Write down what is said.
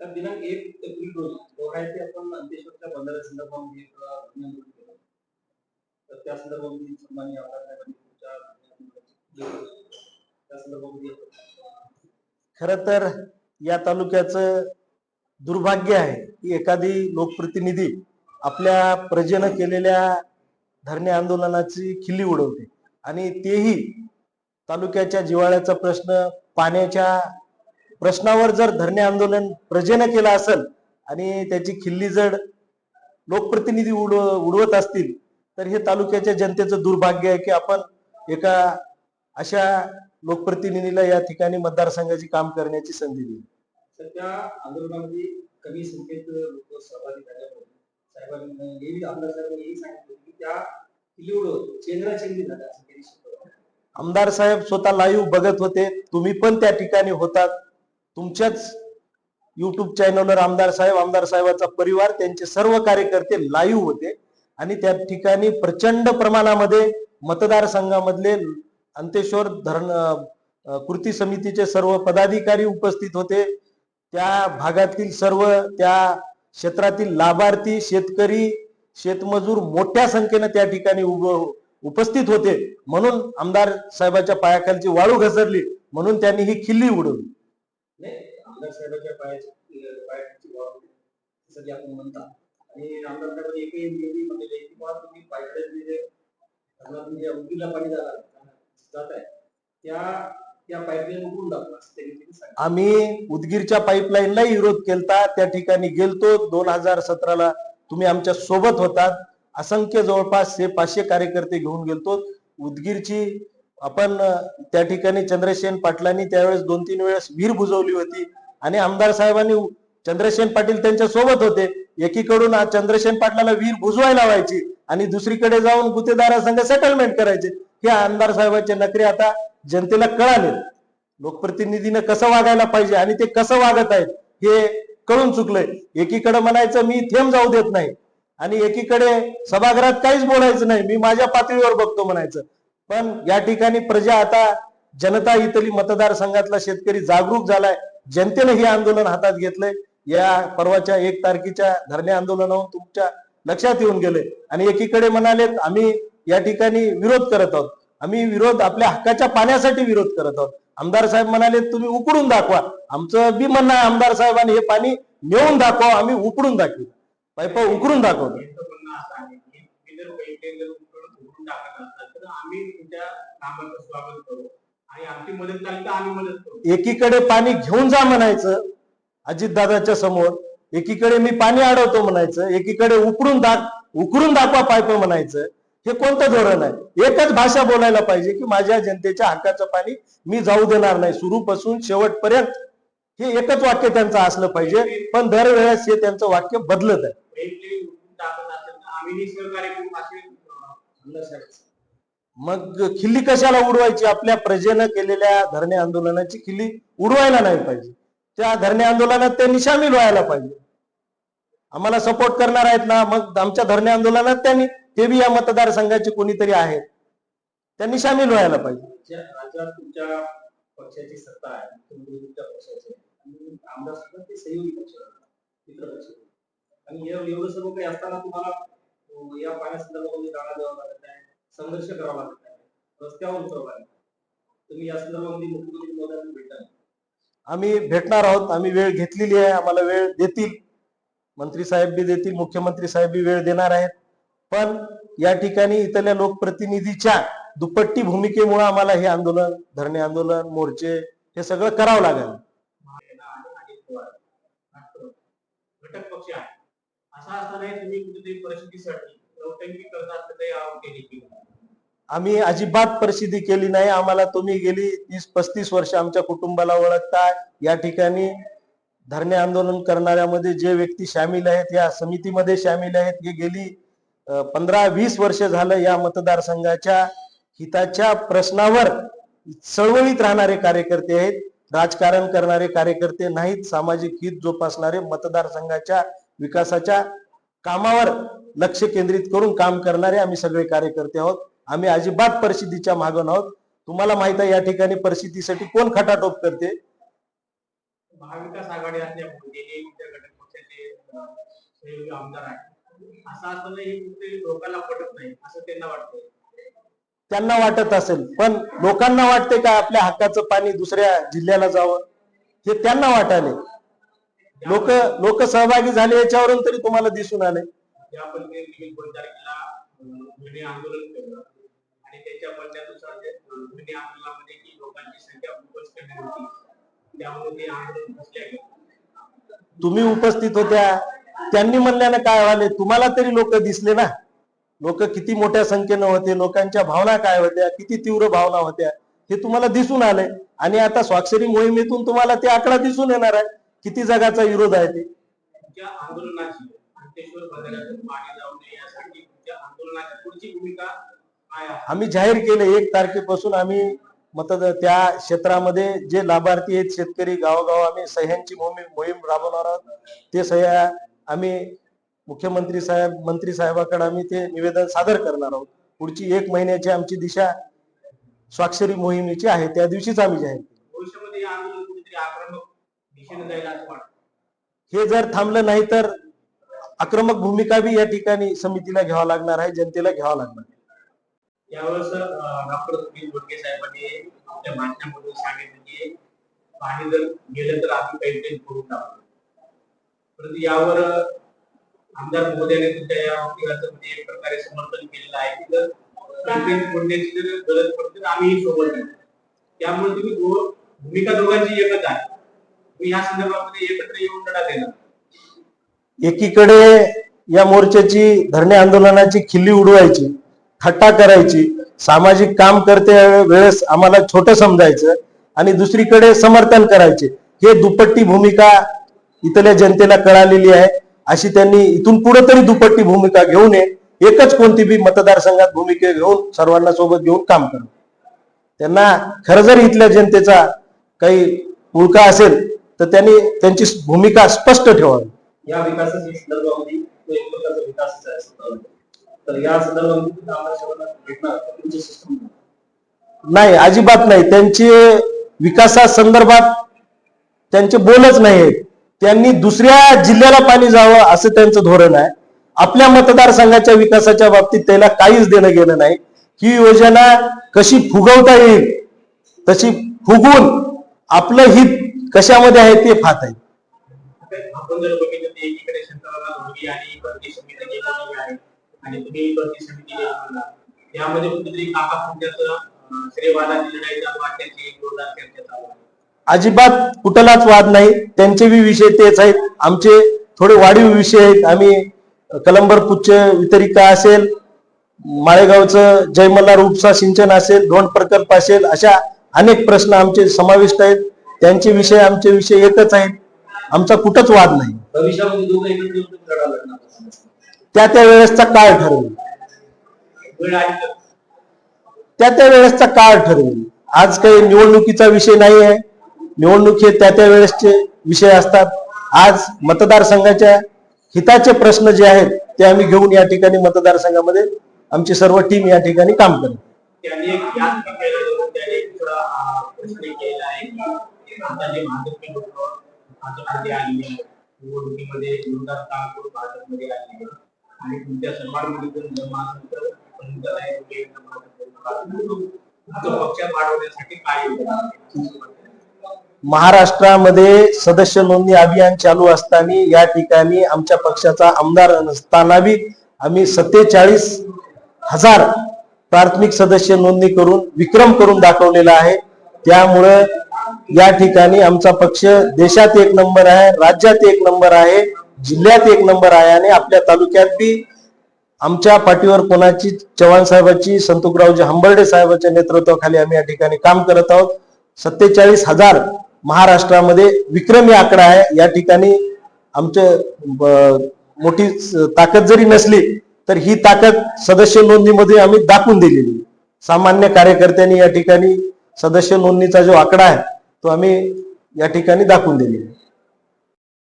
तर दिनांक 1 एप्रिल रोजी दोघांचे आपण अंतेश्वरच्या बंधाऱ्यासंदर्भामध्ये एक अभिनंदन केलं. तर त्या संदर्भामध्ये सन्माननीय आमदार साहेबांनी त्या संदर्भामध्ये खरं तर या तालुक्याचं दुर्भाग्य आहे की एखादी लोकप्रतिनिधी आपल्या प्रजेनं केलेल्या धरणे आंदोलनाची खिल्ली उडवते आणि तेही तालुक्याच्या जिव्हाळ्याचा प्रश्न, पाण्याच्या प्रश्नावर जर धरणे आंदोलन प्रजेनं केलं असेल आणि त्याची खिल्ली जर लोकप्रतिनिधी उडवत असतील तर हे तालुक्याच्या जनतेचं दुर्भाग्य आहे की आपण एका अशा लोकप्रतिनिधीला या ठिकाणी मतदारसंघाची काम करण्याची संधी दिली. सध्या आंदोलनामध्ये कमी संख्येत लोक सहभागी झाल्यामुळे साहेबांनी आमदार साहेबांनी सांगितलं की त्या किल्लीवर चेंगराचेंगरी झाल्या असं त्यांनी शिकवलं. आमदार साहेब स्वतः लाईव्ह बघत होते, तुम्ही पण त्या ठिकाणी होतात. तुमच्याच युट्यूब चॅनलवर आमदार साहेबाचा परिवार, त्यांचे सर्व कार्यकर्ते लाईव्ह होते आणि त्या ठिकाणी प्रचंड प्रमाणामध्ये मतदारसंघामधले अंतेश्वर धरण कृती समितीचे सर्व पदाधिकारी उपस्थित होते. त्या भागातील सर्व त्या क्षेत्रातील लाभार्थी, शेतकरी, शेतमजूर मोठ्या संख्येने त्या ठिकाणी उपस्थित होते. म्हणून आमदार साहेबाच्या पायाखालची वाळू घसरली, म्हणून त्यांनी ही खिल्ली उडवली. आमदार साहेबांच्या पायाखालची वाळू जसं आपण म्हणता आणि आमदार साहेबांनी एकही निधी म्हणजे की तुम्ही पाईपलाईन जे उडीला पाणी जात आहे त्या पाईपलाईन उघडून दाखवा. आम्ही उदगीरच्या पाईपलाईनलाही विरोध केलता, त्या ठिकाणी गेलतो. 2017ला तुम्ही आमच्या सोबत होतात. असंख्य जवळपास 500 कार्यकर्ते घेऊन गेलतो. उदगीरची आपण त्या ठिकाणी चंद्रशेन पाटलांनी त्यावेळेस 2-3 वेळेस विहीर बुजवली होती आणि आमदार साहेबांनी चंद्रशेन पाटील त्यांच्या सोबत होते. एकीकडून चंद्रशेन पाटलाला विहीर बुजवायला लावायची आणि दुसरीकडे जाऊन गुत्तेदारासंग सेटलमेंट करायचे. हे आमदार साहेबांचे नखरे आता जनतेला कळाले. लोकप्रतिनिधीनं कसं वागायला पाहिजे आणि ते कसं वागत आहेत हे कळून चुकलंय. एकीकडे म्हणायचं मी थेंब जाऊ देत नाही आणि एकीकडे सभागृहात काहीच बोलायचं नाही, मी माझ्या पातळीवर बघतो म्हणायचं. पण या ठिकाणी प्रजा आता जनता इथली मतदारसंघातला शेतकरी जागरूक झालाय. जनतेने हे आंदोलन हातात घेतलंय. या परवाच्या 1 तारखेच्या धरणे आंदोलनावर तुमच्या लक्षात येऊन गेले आणि एकीकडे म्हणाले आम्ही या ठिकाणी विरोध करत आहोत. आम्ही विरोध आपल्या हक्काच्या पाण्यासाठी विरोध करत आहोत. आमदार साहेब म्हणाले तुम्ही उकडून दाखवा. आमचं बी म्हणणं आहे आमदार साहेबांनी हे पाणी नेऊन दाखवा, आम्ही उकडून दाखवू. पाईप उकडून दाखवतो. एकीकडे पाणी घेऊन जा म्हणायचं अजितदादाच्या समोर, एकीकडे मी पाणी अडवतो म्हणायचं, एकीकडे उकडून दाखवा पाईप म्हणायचं. हे कोणतं धोरण आहे? एकच भाषा बोलायला पाहिजे की माझ्या जनतेच्या हक्काचं पाणी मी जाऊ देणार नाही, सुरूपासून शेवटपर्यंत. हे एकच वाक्य त्यांचं असलं पाहिजे. पण दरवेळेस हे त्यांचं वाक्य बदलत आहे. मग खिल्ली कशाला उडवायची? आपल्या प्रजेनं केलेल्या धरणे आंदोलनाची खिल्ली उडवायला नाही पाहिजे. त्या धरणे आंदोलनात त्यांनी सामील व्हायला पाहिजे. आम्हाला सपोर्ट करणार आहेत ना, मग आमच्या धरणे आंदोलनात त्यांनी ते बी या मतदारसंघाचे कोणीतरी आहेत, त्यांनी सामील व्हायला पाहिजे. राज्यात तुमच्या पक्षाची सत्ता आहे, तुमच्या पक्षाचे आमदार सुद्धा ते सहयोगी पक्ष मित्र पक्ष आणि एवढं सर्व काही असताना तुम्हाला या पाण्यासंदर्भामध्ये लढा द्यावा लागत आहे, संघर्ष करावा लागत आहे, रस्त्यावर उतरावं लागत आहे. तुम्ही या संदर्भामध्ये मुख्यमंत्री महोदयांना भेटा. आम्ही भेटणार आहोत. आम्ही वेळ घेतलेली आहे, आम्हाला वेळ देतील, मंत्री साहेब बी देतील, मुख्यमंत्री साहेब बी वेळ देणार आहेत. पण या ठिकाणी इथल्या लोकप्रतिनिधीच्या दुपट्टी भूमिकेमुळे आम्हाला हे आंदोलन, धरणे आंदोलन, मोर्चे हे सगळं करावं लागेल. घटक पक्ष आहे असा असताना तुम्ही कुठेतरी परिस्थितीसाठी नौटंकी करत असलेले आम्ही अजिबात परिस्थिती केली नाही. आम्हाला तुम्ही गेली 30-35 वर्ष आमच्या कुटुंबाला ओळखता. या ठिकाणी धरणे आंदोलन करणाऱ्यामध्ये जे व्यक्ती सामील आहेत, या समितीमध्ये सामील आहेत, हे गेली 15-20 वर्ष झालं या मतदारसंघाच्या हिताच्या प्रश्नावर चळवळीत राहणारे कार्यकर्ते आहेत. राजकारण करणारे कार्यकर्ते नाहीत. सामाजिक हित जोपासणारे, मतदारसंघाच्या विकासाच्या कामावर लक्ष केंद्रित करून काम करणारे आम्ही सगळे कार्यकर्ते आहोत. आम्ही अजिबात परिस्थितीच्या मागे आहोत. तुम्हाला माहित आहे या ठिकाणी परिस्थितीसाठी कोण खटाटोप करते. महाविकास आघाडी असल्यामुळे ते तुमच्या घटक पक्षाचे सहयोगी आमदार आहेत, असं असताना हे कुठे लोकांना पटत नाही असं त्यांना वाटतं. त्यांना वाटत असेल, पण लोकांना वाटते का आपल्या हक्काचं पाणी दुसऱ्या जिल्ह्याला जावं? हे त्यांना वाटायले. लोक सहभागी झाले याच्यावरून तरी तुम्हाला दिसून आले. ज्या पद्धतीने 2 तारखेला जुने आंदोलन केलं आणि त्याच्या बदल्यानुसार जुने आंदोलनामध्ये की लोकांची संख्या खूपच कमी होती, त्यामुळे ते आंदोलन फसले गेले. तुम्ही उपस्थित होत्या, त्यांनी म्हणल्यानं काय व्हाले तुम्हाला तरी लोक दिसले ना. लोक किती मोठ्या संख्येनं होते, लोकांच्या भावना काय होत्या, किती तीव्र भावना होत्या हे तुम्हाला दिसून आले. आणि आता स्वाक्षरी मोहिमेतून तुम्हाला ते आकडा दिसून येणार आहे किती जगाचा विरोध आहे ते. त्या आंदोलनाची अंतेश्वर बंधाऱ्यातून पाणी जाऊ नये यासाठी त्या आंदोलनाची पुढची भूमिका काय आहे? आम्ही जाहीर केले 1 तारखेपासून आम्ही त्या क्षेत्रामध्ये जे लाभार्थी आहेत शेतकरी गावोगाव आम्ही सह्यांची मोहीम राबवणार आहोत. ते सह्या आम्ही मुख्यमंत्री साहेब मंत्री साहेबांकडे आम्ही ते निवेदन सादर करणार आहोत. पुढची 1 महिन्याची आमची दिशा स्वाक्षरी मोहिमेची आहे, त्या दिवशीच आम्ही जाहीर केली. भविष्यामध्ये हे आंदोलन कुठेतरी आक्रमक दिशेने जाईल असं वाटतं. हे जर थांबलं नाही तर आक्रमक भूमिका बी या ठिकाणी समितीला घ्यावा लागणार आहे, जनतेला घ्यावा लागणार आहे. यावेळेस डॉक्टर सुनील बोडके साहेबांनी आपल्या भाषणामध्ये सांगितलं की पाणी जर गेलं तर आम्ही पाईपलाईन करून टाकू. परंतु यावर आमदार महोदयाने तुमच्या या वक्तव्याचं म्हणजे एक प्रकारे समर्थन केलेलं आहे की जर पाईपलाईन फोडण्याची जर गरज पडते तर आम्ही सोबत आहे. त्यामुळे तुम्ही भूमिका दोघांची एकच आहे. तुम्ही या संदर्भामध्ये एकत्र येऊन लढा देणार. एकीकडे या मोर्चाची धरणे आंदोलनाची खिल्ली उडवायची, थट्टा करायची, सामाजिक काम करते वेळेस आम्हाला छोटं समजायचं आणि दुसरीकडे समर्थन करायचे. हे दुपट्टी भूमिका इथल्या जनतेला कळालेली आहे. अशी त्यांनी इथून पुढे तरी दुपट्टी भूमिका घेऊ नये. एकच कोणती बी मतदारसंघात भूमिका घेऊन सर्वांना सोबत घेऊन काम करा. त्यांना खरं जर इथल्या जनतेचा काही उळका असेल तर त्यांनी त्यांची भूमिका स्पष्ट ठेवावी. या विकासाच्या संदर्भामध्ये एक प्रकारचा विकास आहे, तर या संदर्भामध्ये आम्हाला भेटणार तुमचे सिस्टम नाही, अजिबात नाही. त्यांचे विकासासंदर्भात त्यांचे बोलच नाही. त्यांनी दुसऱ्या जिल्ह्याला पाणी जावं असं त्यांचं धोरण आहे. आपल्या मतदारसंघाच्या विकासाच्या बाबतीत त्याला काहीच देणं गेलं नाही. ही योजना कशी फुगवता येईल तशी फुगवून आपलं हित कशामध्ये आहे ते पाहत आहे. आपण जर बघितलं तर एकीकडे शंकरराव धोडी आणि कृती समिती केलेली आहे आणि तुम्ही कृती समिती यामध्ये कुठेतरी काका पुंजाचं श्रीवादाची लढाई चालू आहे, त्याची जोरदार चर्चा चालू आहे. अजिबात कुठलाच वाद नाही. त्यांचे बी विषय तेच आहेत, आमचे थोडे वाढीव विषय आहेत. आम्ही कलंबर पुच्छ वितरिका असेल, माळेगावचं जयमल्हार उपसा सिंचन असेल, धोंड प्रकल्प असेल, अशा अनेक प्रश्न आमचे समाविष्ट आहेत. त्यांचे विषय आमचे विषय एकच आहेत. आमचा कुठंच वाद नाही. भविष्यामध्ये दोघं एकत्र येऊन लढा लढणार. त्या वेळेसचा काळ ठरवेल. त्या वेळेसचा काळ ठरवेल. आज काही निवडणुकीचा विषय नाही आहे. निवडणूक हे त्या वेळेसचे विषय असतात. आज मतदारसंघाच्या हिताचे प्रश्न जे आहेत ते आम्ही घेऊन या ठिकाणी मतदारसंघामध्ये आमची सर्व टीम या ठिकाणी काम करते. त्यांनी एक त्यांनी थोडा प्रश्न केलेला आहे की आता जे भाजपचे लोक भाजपमध्ये आलेले आहेत, निवडणुकीमध्ये जोरदार काम करून भाजपमध्ये आलेले आहेत आणि तुमच्या समाजमध्ये जर महाराष्ट्र पक्षात वाढवण्यासाठी काय योजना? महाराष्ट्रामध्ये सदस्य नोंदणी अभियान चालू असताना या ठिकाणी आमच्या पक्षाचा आमदार नसताना बी आम्ही 47,000 प्राथमिक सदस्य नोंदणी करून विक्रम करून दाखवलेला आहे. त्यामुळे या ठिकाणी आमचा पक्ष देशात 1 नंबर आहे, राज्यात 1 नंबर आहे, जिल्ह्यात 1 नंबर आहे आणि आपल्या तालुक्यात बी आमच्या पाठीवर कोणाची चव्हाण साहेबांची, संतोषरावजी हंबर्डे साहेबांच्या नेतृत्वाखाली आम्ही या ठिकाणी काम करत आहोत. 47,000 महाराष्ट्रामध्ये विक्रमी आकडा आहे. या ठिकाणी आमचे मोठी ताकद जरी नसली तर ही ताकद सदस्य नोंदणीमध्ये आम्ही दाखवून दिलेली. सामान्य कार्यकर्त्यांनी या ठिकाणी सदस्य नोंदणीचा जो आकडा आहे तो आम्ही या ठिकाणी दाखवून दिलेला.